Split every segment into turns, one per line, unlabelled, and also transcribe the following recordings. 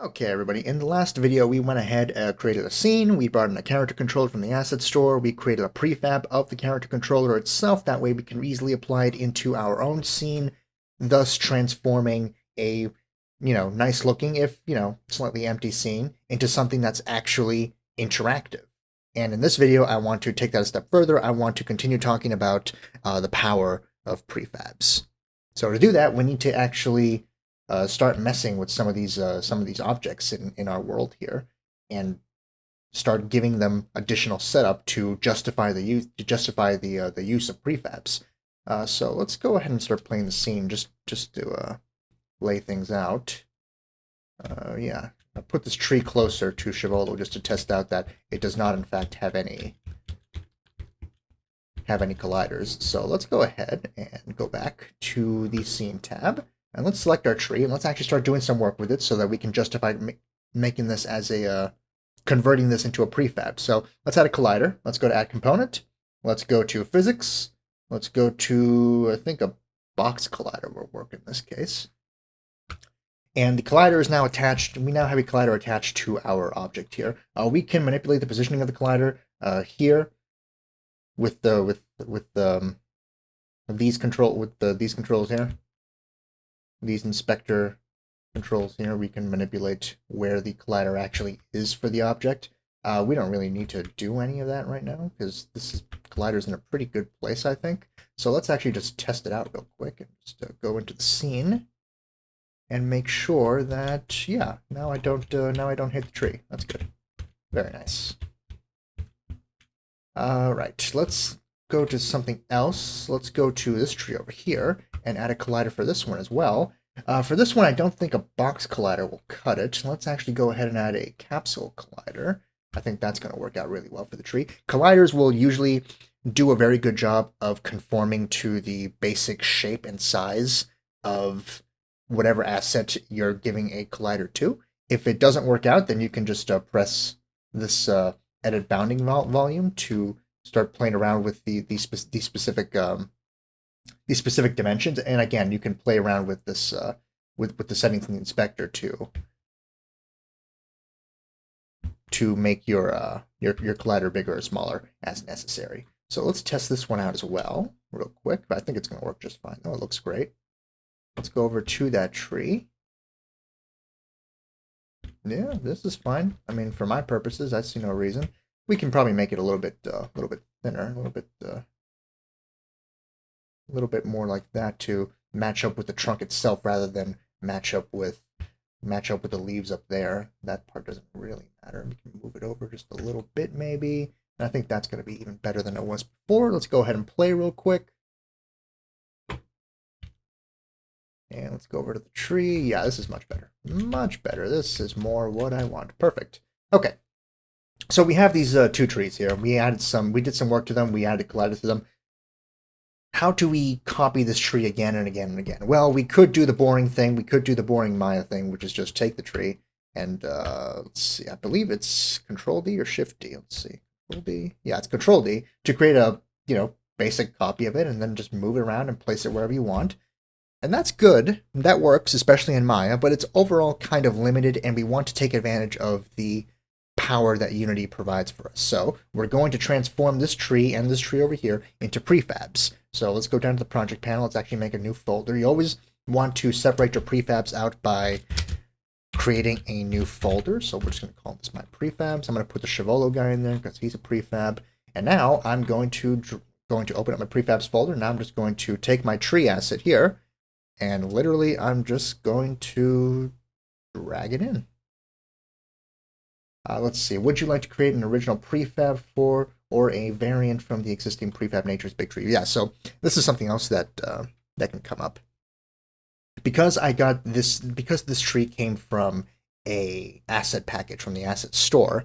Okay, everybody, in the last video, we went ahead and created a scene, we brought in a character controller from the asset store, we created a prefab of the character controller itself, that way we can easily apply it into our own scene, thus transforming a, nice looking, if, slightly empty scene into something that's actually interactive. And in this video, I want to take that a step further, I want to continue talking about the power of prefabs. So to do that, we need to actually start messing with some of these objects in our world here, and start giving them additional setup to justify the use the use of prefabs. So let's go ahead and start playing the scene just to lay things out. Yeah, I'll put this tree closer to Chivolo just to test out that it does not in fact have any colliders. So let's go ahead and go back to the scene tab. And let's select our tree, and let's actually start doing some work with it so that we can justify making this as a, converting this into a prefab. So let's add a collider. Let's go to add component. Let's go to physics. Let's go to, I think, a box collider will work in this case. And the collider is now attached. We now have a collider attached to our object here. We can manipulate the positioning of the collider here with these controls here. These inspector controls here, we can manipulate where the collider actually is for the object. We don't really need to do any of that right now, because collider's in a pretty good place, I think. So let's actually just test it out real quick, and just go into the scene, and make sure that, yeah, now I don't hit the tree. That's good. Very nice. Alright, let's go to something else. Let's go to this tree over here and add a collider for this one as well. For this one, I don't think a box collider will cut it. Let's actually go ahead and add a capsule collider. I think that's going to work out really well for the tree. Colliders will usually do a very good job of conforming to the basic shape and size of whatever asset you're giving a collider to. If it doesn't work out, then you can just press this edit bounding volume to start playing around with these specific dimensions. And again, you can play around with this with the settings in the inspector to make your collider bigger or smaller as necessary. So let's test this one out as well real quick, but I think it's going to work just fine. Oh, it looks great. Let's go over to that tree. Yeah, this is fine. I mean, for my purposes, I see no reason. We can probably make it a little bit thinner, a little bit more like that to match up with the trunk itself, rather than match up with the leaves up there. That part doesn't really matter. We can move it over just a little bit, maybe. And I think that's going to be even better than it was before. Let's go ahead and play real quick. And let's go over to the tree. Yeah, this is much better. Much better. This is more what I want. Perfect. Okay. So we have these two trees here. We did some work to them. We added colliders to them. How do we copy this tree again and again and again? Well, we could do the boring thing. We could do the boring Maya thing, which is just take the tree and let's see. I believe it's Control D or Shift D. Let's see. Control D. Yeah, it's Control D to create a basic copy of it, and then just move it around and place it wherever you want. And that's good. That works, especially in Maya, but it's overall kind of limited, and we want to take advantage of the power that Unity provides for us. So we're going to transform this tree and this tree over here into prefabs. So let's go down to the project panel. Let's actually make a new folder. You always want to separate your prefabs out by creating a new folder. So we're just going to call this my prefabs. I'm going to put the Chivolo guy in there because he's a prefab. And now I'm going to open up my prefabs folder. Now I'm just going to take my tree asset here, and literally I'm just going to drag it in. Let's see. Would you like to create an original prefab for, or a variant from the existing prefab nature's big tree? Yeah, so this is something else that can come up. Because this tree came from a asset package from the asset store,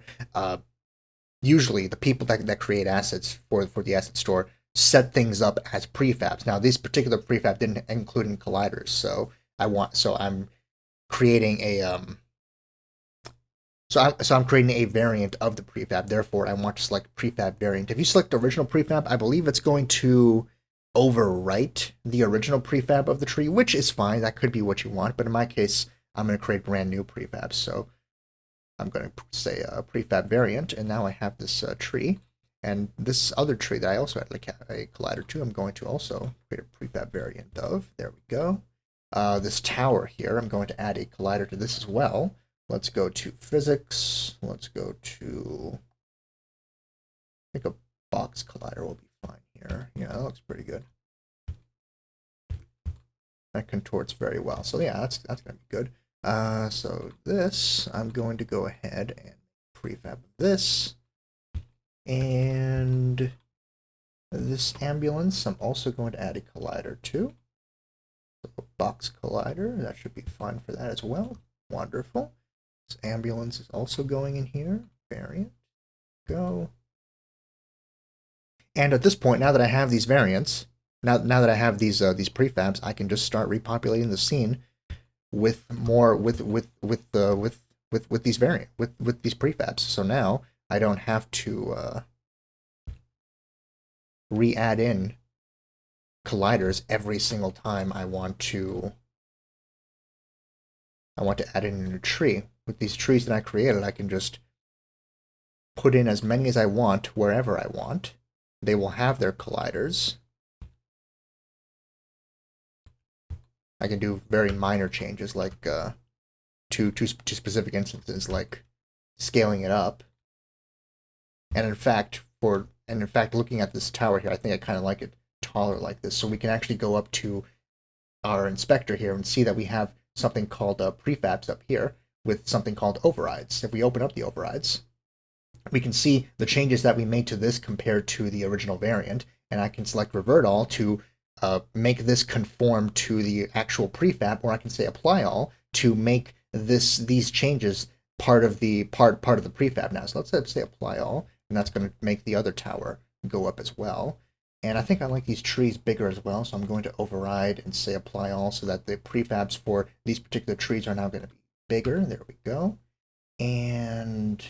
usually the people that create assets for the asset store set things up as prefabs. Now, this particular prefab didn't include any colliders, so I'm creating a So I'm creating a variant of the prefab. Therefore, I want to select prefab variant. If you select original prefab, I believe it's going to overwrite the original prefab of the tree, which is fine. That could be what you want. But in my case, I'm going to create brand new prefabs. So I'm going to say a prefab variant, and now I have this tree. And this other tree that I also had like a collider to, I'm going to also create a prefab variant of. There we go. This tower here, I'm going to add a collider to this as well. Let's go to physics. Let's go to, I think a box collider will be fine here. Yeah, that looks pretty good. That contorts very well. So yeah, that's going to be good. So this, I'm going to go ahead and prefab this. And this ambulance, I'm also going to add a collider to. So a box collider, that should be fine for that as well. Wonderful. This ambulance is also going in here. Variant. Go. And at this point, now that I have these variants, now that I have these prefabs, I can just start repopulating the scene with more with these prefabs. So now I don't have to re-add in colliders every single time I want to add in a new tree. With these trees that I created, I can just put in as many as I want wherever I want. They will have their colliders. I can do very minor changes like to specific instances, like scaling it up. And in fact, looking at this tower here, I think I kind of like it taller like this. So we can actually go up to our inspector here and see that we have something called prefabs up here with something called overrides. If we open up the overrides, we can see the changes that we made to this compared to the original variant, and I can select revert all to make this conform to the actual prefab, or I can say apply all to make these changes part of the prefab now. So let's say apply all, and that's going to make the other tower go up as well. And I think I like these trees bigger as well, so I'm going to override and say apply all so that the prefabs for these particular trees are now going to be bigger. There we go. And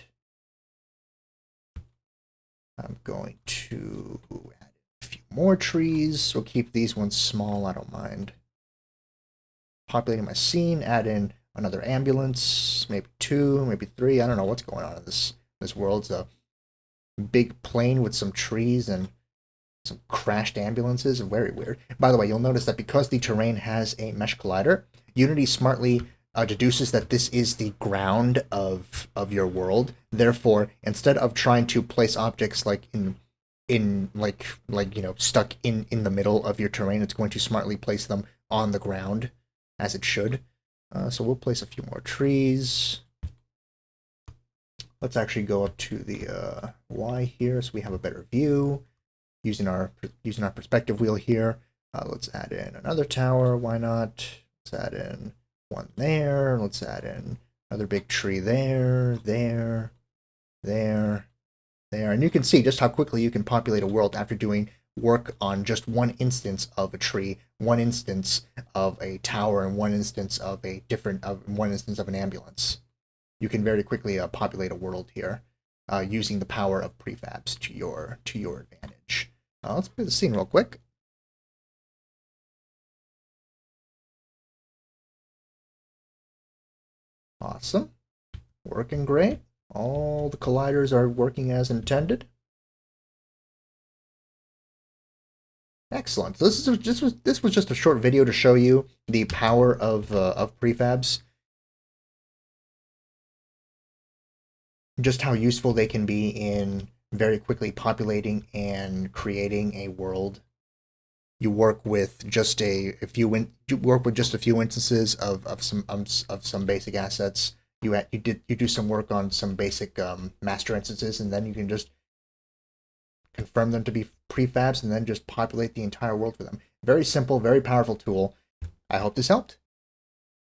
I'm going to add a few more trees. We'll keep these ones small, I don't mind. Populating my scene, add in another ambulance, maybe 2, maybe 3. I don't know what's going on in this world. It's a big plain with some trees and some crashed ambulances. Very weird. By the way, you'll notice that because the terrain has a mesh collider, Unity smartly deduces that this is the ground of your world. Therefore, instead of trying to place objects like stuck in the middle of your terrain, it's going to smartly place them on the ground as it should. So we'll place a few more trees. Let's actually go up to the Y here so we have a better view. Using our perspective wheel here, let's add in another tower. Why not? Let's add in one there. Let's add in another big tree there, there, there, there. And you can see just how quickly you can populate a world after doing work on just one instance of a tree, one instance of a tower, and one instance of an ambulance. You can very quickly populate a world here using the power of prefabs to your advantage. Let's play the scene real quick. Awesome. Working great. All the colliders are working as intended. Excellent. So this was just a short video to show you the power of prefabs. Just how useful they can be in very quickly populating and creating a world. You work with just a few instances of some basic assets. You do some work on some basic master instances, and then you can just confirm them to be prefabs and then just populate the entire world for them. Very simple, very powerful tool. I hope this helped.